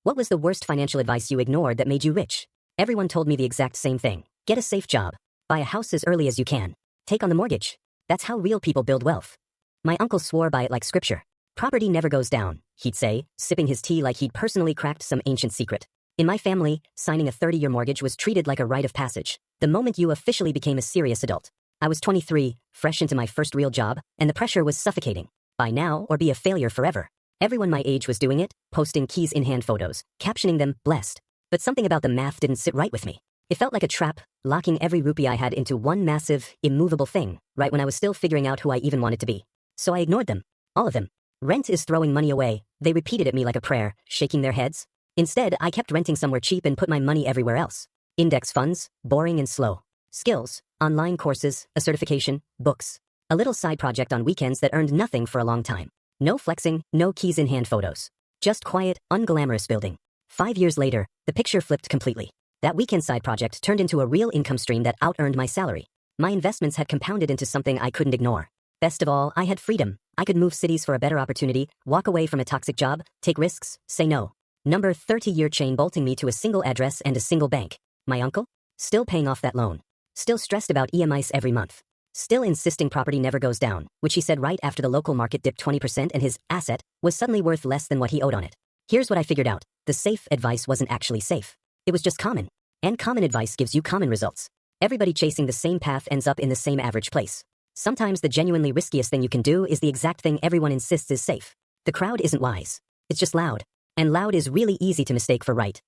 What was the worst financial advice you ignored that made you rich? Everyone told me the exact same thing. Get a safe job. Buy a house as early as you can. Take on the mortgage. That's how real people build wealth. My uncle swore by it like scripture. Property never goes down, he'd say, sipping his tea like he'd personally cracked some ancient secret. In my family, signing a 30-year mortgage was treated like a rite of passage, the moment you officially became a serious adult. I was 23, fresh into my first real job, and the pressure was suffocating. Buy now or be a failure forever. Everyone my age was doing it, posting keys-in-hand photos, captioning them, blessed. But something about the math didn't sit right with me. It felt like a trap, locking every rupee I had into one massive, immovable thing, right when I was still figuring out who I even wanted to be. So I ignored them. All of them. Rent is throwing money away, they repeated at me like a prayer, shaking their heads. Instead, I kept renting somewhere cheap and put my money everywhere else. Index funds, boring and slow. Skills, online courses, a certification, books. A little side project on weekends that earned nothing for a long time. No flexing, no keys-in-hand photos. Just quiet, unglamorous building. 5 years later, the picture flipped completely. That weekend side project turned into a real income stream that out-earned my salary. My investments had compounded into something I couldn't ignore. Best of all, I had freedom. I could move cities for a better opportunity, walk away from a toxic job, take risks, say no. Number 30-year chain bolting me to a single address and a single bank. My uncle? Still paying off that loan. Still stressed about EMIs every month. Still insisting property never goes down, which he said right after the local market dipped 20% and his asset was suddenly worth less than what he owed on it. Here's what I figured out. The safe advice wasn't actually safe. It was just common. And common advice gives you common results. Everybody chasing the same path ends up in the same average place. Sometimes the genuinely riskiest thing you can do is the exact thing everyone insists is safe. The crowd isn't wise. It's just loud. And loud is really easy to mistake for right.